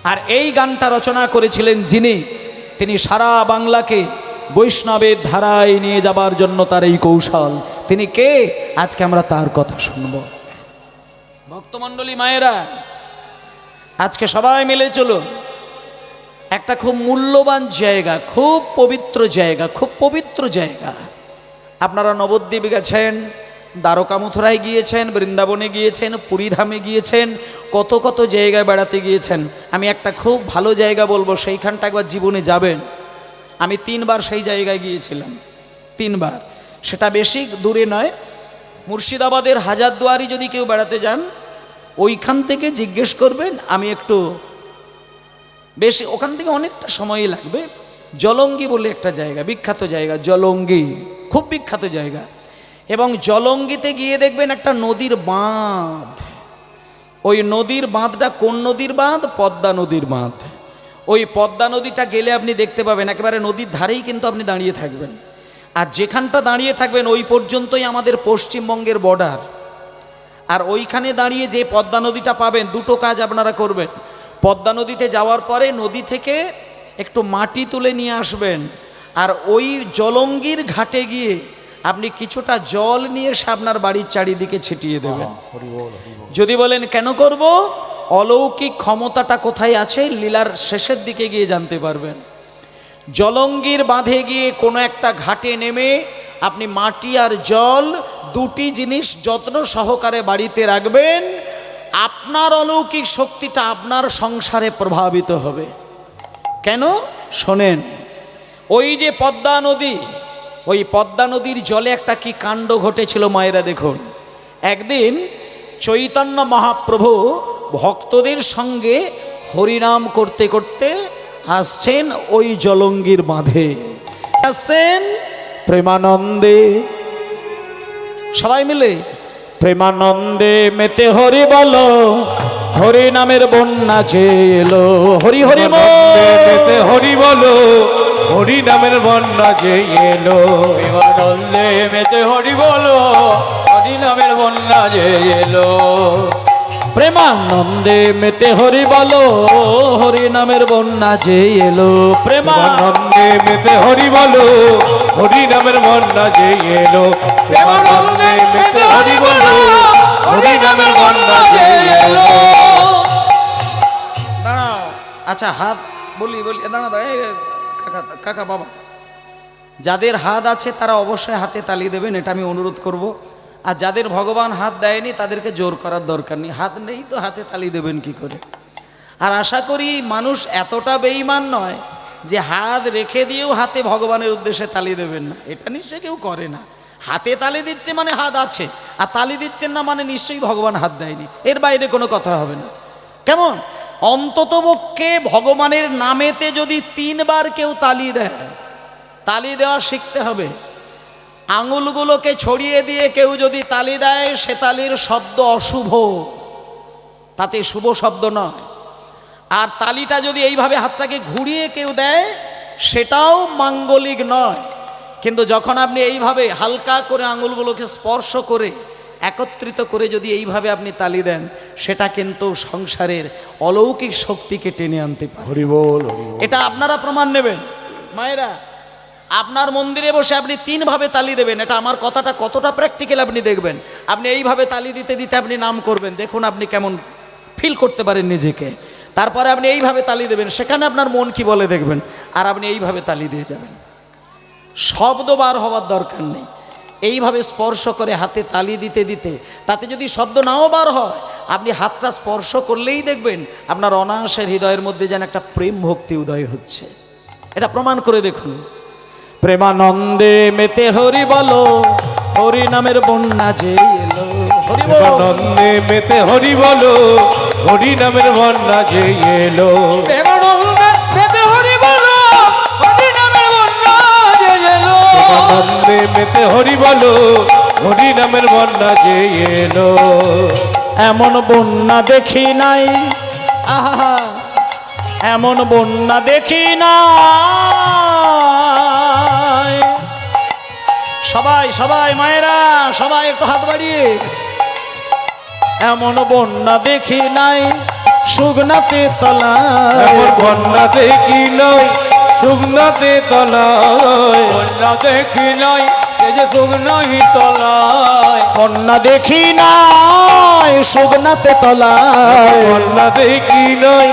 আর এই গানটা রচনা করেছিলেন যিনি, তিনি সারা বাংলাকে বৈষ্ণবের ধারায় নিয়ে যাবার জন্য তার এই কৌশল, তিনি কে? আজকে আমরা তার কথা শুনব। ভক্তমণ্ডলী মায়েরা, আজকে সবাই মিলে চলুন একটা খুব মূল্যবান জায়গা, খুব পবিত্র জায়গা, খুব পবিত্র জায়গা। আপনারা নবদ্বীপ গেছেন, দ্বারকা মথুরায় গিয়েছেন, বৃন্দাবনে গিয়েছেন, পুরীধামে গিয়েছেন, কত কত জায়গায় বেড়াতে গিয়েছেন। আমি একটা খুব ভালো জায়গা বলবো, সেইখানটা একবার জীবনে যাবেন। আমি 3 বার সেই জায়গায় গিয়েছিলাম, 3 বার। সেটা বেশি দূরে নয়, মুর্শিদাবাদের হাজারদুয়ারি যদি কেউ বেড়াতে যান, ওইখান থেকে জিজ্ঞেস করবেন, আমি একটু বেশি, ওখান থেকে অনেকটা সময় লাগবে। জলঙ্গি বলে একটা জায়গা, বিখ্যাত জায়গা জলঙ্গি, খুব বিখ্যাত জায়গা। এবং জলঙ্গিতে গিয়ে দেখবেন একটা নদীর বাঁধ, ওই নদীর বাঁধটা কোন নদীর বাঁধ? পদ্মা নদীর বাঁধ। ওই পদ্মা নদীটা গেলে আপনি দেখতে পাবেন একেবারে নদীর ধারেই কিন্তু আপনি দাঁড়িয়ে থাকবেন, আর যেখানটা দাঁড়িয়ে থাকবেন ওই পর্যন্তই আমাদের পশ্চিমবঙ্গের বর্ডার। আর ওইখানে দাঁড়িয়ে যে পদ্মা নদীটা পাবেন, দুটো কাজ আপনারা করবেন। পদ্মা নদীতে যাওয়ার পরে নদী থেকে একটু মাটি তুলে নিয়ে আসবেন, আর ওই জলঙ্গির ঘাটে গিয়ে আপনি কিছুটা জল নিয়ে এসে আপনার বাড়ির চারিদিকে ছিটিয়ে দেবেন। যদি বলেন কেন করব, অলৌকিক ক্ষমতাটা কোথায় আছে লীলার শেষের দিকে গিয়ে জানতে পারবেন। জলঙ্গির বাঁধে গিয়ে কোনো একটা ঘাটে নেমে আপনি মাটি আর জল দুটি জিনিস যত্ন সহকারে বাড়িতে রাখবেন, আপনার অলৌকিক শক্তিটা আপনার সংসারে প্রভাবিত হবে। কেন শোনেন, ওই যে পদ্মা নদী, ওই পদ্মা নদীর জলে একটা কি কাণ্ড ঘটেছিল মায়েরা দেখুন। একদিন চৈতন্য মহাপ্রভু ভক্তদের সঙ্গে হরিনাম করতে করতে আসছেন ওই জলঙ্গির বাঁধে, আসছেন প্রেমানন্দে, সবাই মিলে প্রেমানন্দে মেতে হরি বলো, হরি নামের বন্যা চেলো, হরি হরি মেতে হরি বলো, হরি নামের বন্যা যে এলো। প্রেমানন্দে মেতে হরি বলো, হরি নামের বন্যা যে এলো। প্রেমানন্দে মেতে হরি বলো, হরি নামের বন্যা যে এলো। প্রেমানন্দে মেতে হরি বলো, হরি নামের বন্যা যে এলো। প্রেমানন্দে মেতে হরি বলো, হরি নামের বন্যা যে এলো। দাঁড়াও, আচ্ছা হাত বলি বলি, দাঁড়া দাঁড়া, কাকা কাকা বাবা, যাদের হাত আছে তারা অবশ্যই হাতে তালি দেবেন, এটা আমি অনুরোধ করব। আর যাদের ভগবান হাত দেয়নি তাদেরকে জোর করার দরকার নেই, হাত নেই তো হাতে তালি দেবেন কি করে। আর আশা করি মানুষ এতটা বেঈমান নয় যে হাত রেখে দিয়েও হাতে ভগবানের উদ্দেশ্যে তালি দেবেন না, এটা নিশ্চয়ই কেউ করে না। হাতে তালি দিচ্ছে মানে হাত আছে, আর তালি দিচ্ছেন না মানে নিশ্চয়ই ভগবান হাত দেয়নি, এর বাইরে কোনো কথা হবে না। কেমন অন্ততপক্ষে ভগবানের নামেতে যদি 3 বার কেউ তালি দেয়, তালি দেওয়া শিখতে হবে। আঙুলগুলোকে ছড়িয়ে দিয়ে কেউ যদি তালি দেয়, সে তালির শব্দ অশুভ, তাতে শুভ শব্দ নয়। আর তালিটা যদি এইভাবে হাতটাকে ঘুরিয়ে কেউ দেয়, সেটাও মাঙ্গলিক নয়। কিন্তু যখন আপনি এইভাবে হালকা করে আঙুলগুলোকে স্পর্শ করে একত্রিত করে যদি এইভাবে আপনি তালি দেন, সেটা কিন্তু সংসারের অলৌকিক শক্তিকে টেনে আনতে পারে। হরি বল। এটা আপনারা প্রমাণ নেবেন। মায়েরা, আপনার মন্দিরে বসে আপনি 3 ভাবে তালি দেবেন, এটা আমার কথাটা কতটা প্র্যাকটিক্যাল আপনি দেখবেন। আপনি এইভাবে তালি দিতে দিতে আপনি নাম করবেন, দেখুন আপনি কেমন ফিল করতে পারেন নিজেকে। তারপরে আপনি এইভাবে তালি দেবেন, সেখানে আপনার মন কি বলে দেখবেন। আর আপনি এইভাবে তালি দিয়ে যাবেন, শব্দ বার হওয়ার দরকার নেই। এইভাবে স্পর্শ করে হাতে তালি দিতে দিতে, তাতে যদি শব্দ নাও বার হয়, আপনি হাতটা স্পর্শ করলেই দেখবেন আপনার অনায়াসের হৃদয়ের মধ্যে যেন একটা প্রেম ভক্তি উদয় হচ্ছে। এটা প্রমাণ করে দেখুন। প্রেমানন্দে মেতে হরি বলো, হরি নামের বন্যা যে এলো। হরি বল। প্রেমানন্দে মেতে হরি বলো, হরি নামের বন্যা যে এলো। প্রেমানন্দে মেতে হরি বলো, হরি নামের বন্যা যে এলো। প্রেমানন্দে মেতে হরি বলো, হরি নামের বন্যা যে এলো। এমন বন্যা দেখি নাই, আহা এমন বন্যা দেখি নাই। সবাই সবাই মায়েরা সবাই একটু হাত বাড়িয়ে, এমন বন্যা দেখি নাই শুকনাতে তলায়। এমন বন্যা দেখি নাই শুকনাতে তলায়। বন্যা দেখি নাই এই যে শুকনাহি তলায়। বন্যা দেখি নাই শুকনাতে তলায়। বন্যা দেখি নাই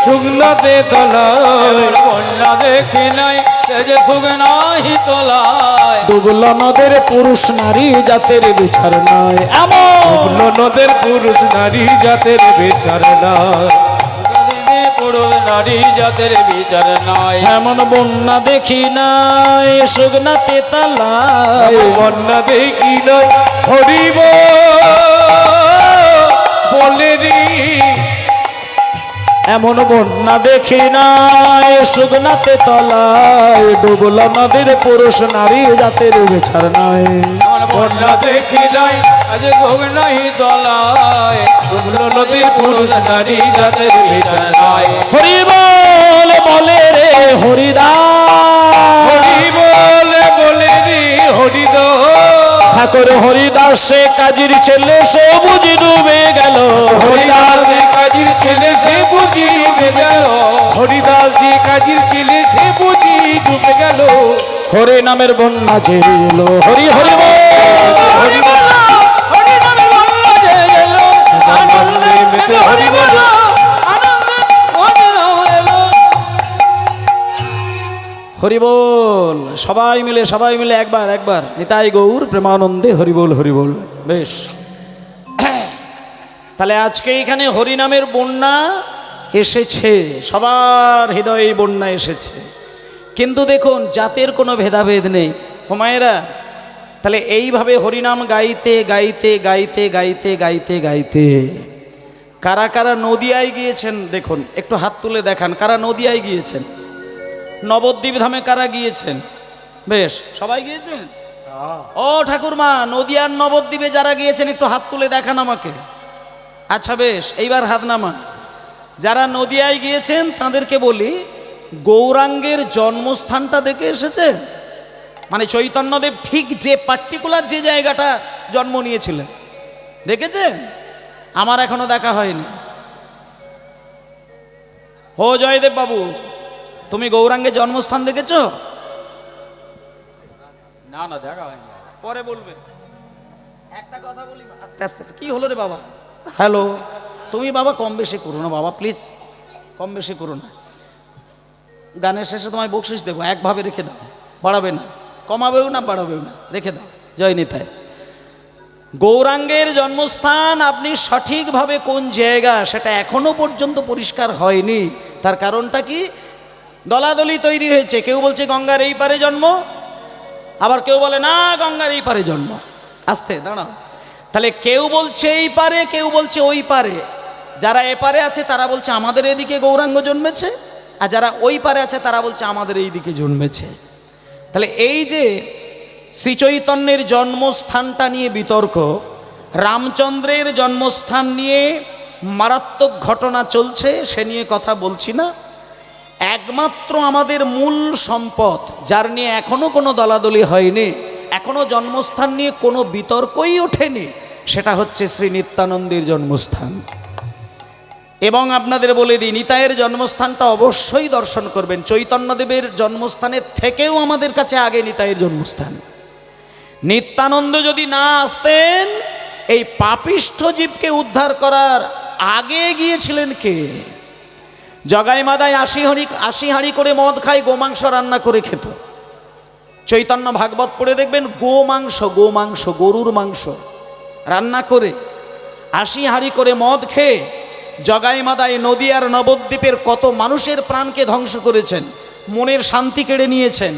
শুকনাতে তলায়। বন্যা দেখি নাই এই যে শুকনাহি তলায়। ডুবল নদের পুরুষ নারী জাতের বিচার নয় এমন। নদের পুরুষ নারী জাতের বিচার নাই। পুরুষ নারী জাতের বিচার নাই। এমন বন্যা দেখি নাই শুকনাতে তলায়। বন্যা দেখি নাই হরিব বলে রে। এমন বন্যা দেখি নাই শুকনাতে তলায়। ডুবল নদীর পুরুষ নারী জাতের বিচার নয়। বন্যা দেখি নাই আজ ভোগ নাহি তলায়। নদীর পুরুষ নারী জাতের বিচার নাই। হরি বল বলে রে হরিদাস। হরি বলে রে হরিদ। ঠাকুর হরিদাস সে কাজীর ছেলে সে বুঝি ডুবে গেল। হরিদাস যে কাজীর ছেলে সে বুঝি ডুবে গেল। হরিদাস যে কাজীর ছেলে সে বুঝি ডুবে গেল। হরি নামের বন্যা যে এলো। হরি হরি বল। হরি বল। হরি নামের বন্যা যে এলো। আনন্দে মেতে হরি বল। হরি বল। সবাই মিলে একবার নিতাই গৌর প্রেমানন্দে হরি বল হরি বল। বেশ, তাহলে আজকে এখানে হরি নামের বন্যা এসেছে, সবার হৃদয়ে বন্যা এসেছে। কিন্তু দেখুন জাতের কোনো ভেদাভেদ নেই হুমায়েরা। তাহলে এইভাবে হরিনাম গাইতে গাইতে গাইতে গাইতে গাইতে গাইতে কারা কারা নদিয়ায় গিয়েছেন দেখুন, একটু হাত তুলে দেখান কারা নদিয়ায় গিয়েছেন। নবদ্বীপ ধামে কারা গিয়েছেন? বেশ, সবাই গিয়েছেন। ও ঠাকুরমা, নদিয়ার নবদ্বীপে যারা গিয়েছেন একটু হাত তুলে দেখান আমাকে। আচ্ছা বেশ, এইবার হাত নামান। যারা নদিয়ায় গিয়েছেন তাদেরকে বলি, গৌরাঙ্গের জন্মস্থানটা দেখে এসেছে? মানে চৈতন্যদেব ঠিক যে পার্টিকুলার যে জায়গাটা জন্ম নিয়েছিলেন দেখেছেন? আমার এখনো দেখা হয়নি। হো জয়দেব বাবু, তুমি গৌরাঙ্গের জন্মস্থান দেখেছো? না না, দেখা হয়নি, পরে বলবে। একটা কথা বলি, আস্তে আস্তে। কি হলো রে বাবা? হ্যালো, তুমি বাবা কম বেশি করো না বাবা, প্লিজ কম বেশি করো না। গানের শেষে তোমায় বকশিস দেবো, একভাবে রেখে দাও, বাড়াবে না, কমাবেও না বাড়াবেও না, রেখে দাও। জয় নিতাই। গৌরাঙ্গের জন্মস্থান আপনি সঠিকভাবে কোন জায়গা সেটা এখনো পর্যন্ত পরিষ্কার হয়নি। তার কারণটা কি? দলাদলি তৈরি হয়েছে। কেউ বলছে গঙ্গার এই পারে জন্ম, আবার কেউ বলে না গঙ্গার এই পারে জন্ম। আস্তে দাঁড়াও। তাহলে কেউ বলছে এই পারে, কেউ বলছে ওই পারে। যারা এপারে আছে তারা বলছে আমাদের এদিকে গৌরাঙ্গ জন্মেছে, আর যারা ওই পারে আছে তারা বলছে আমাদের এই দিকে জন্মেছে। তাহলে এই যে শ্রীচৈতন্যের জন্মস্থানটা নিয়ে বিতর্ক, রামচন্দ্রের জন্মস্থান নিয়ে মারাত্মক ঘটনা চলছে, সে নিয়ে কথা বলছি না। একমাত্র আমাদের মূল সম্পদ, যার নিয়ে এখনো কোনো দলাদলি হয়নি, এখনো জন্মস্থান নিয়ে কোনো বিতর্কই ওঠেনি, সেটা হচ্ছে শ্রী নিত্যানন্দের জন্মস্থান। এবং আপনাদের বলে দিই, নিতাইয়ের জন্মস্থানটা অবশ্যই দর্শন করবেন। চৈতন্যদেবের জন্মস্থানের থেকেও আমাদের কাছে আগে নিতাইয়ের জন্মস্থান। নিত্যানন্দ যদি না আসতেন, এই পাপিষ্ঠ জীবকে উদ্ধার করার আগে গিয়েছিলেন কে? জগাই মাদায় ৮০ হাঁড়ি করে মদ খায়, গোমাংস রান্না করে খেত। চৈতন্য ভাগবত পড়ে দেখবেন, গোমাংস গরুর মাংস রান্না করে ৮০ হাঁড়ি করে মদ খেয়ে জগাই মাদায় নদিয়ার নবদ্বীপের কত মানুষের প্রাণকে ধ্বংস করেছেন, মনের শান্তি কেড়ে নিয়েছেন।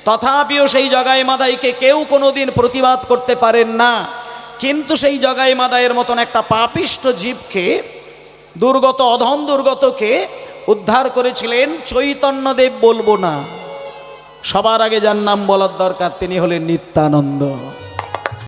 তথাপিও সেই জগাই মাদাইকে কেউ কোনোদিন প্রতিবাদ করতে পারেন না। কিন্তু সেই জগাই মাদাইয়ের মতন একটা পাপিষ্ঠ জীবকে, দুর্গত অধম দুর্গতকে উদ্ধার করেছিলেন চৈতন্যদেব। বলবো না, সবার আগে যার নাম বলার দরকার তিনি হলেন নিত্যানন্দ।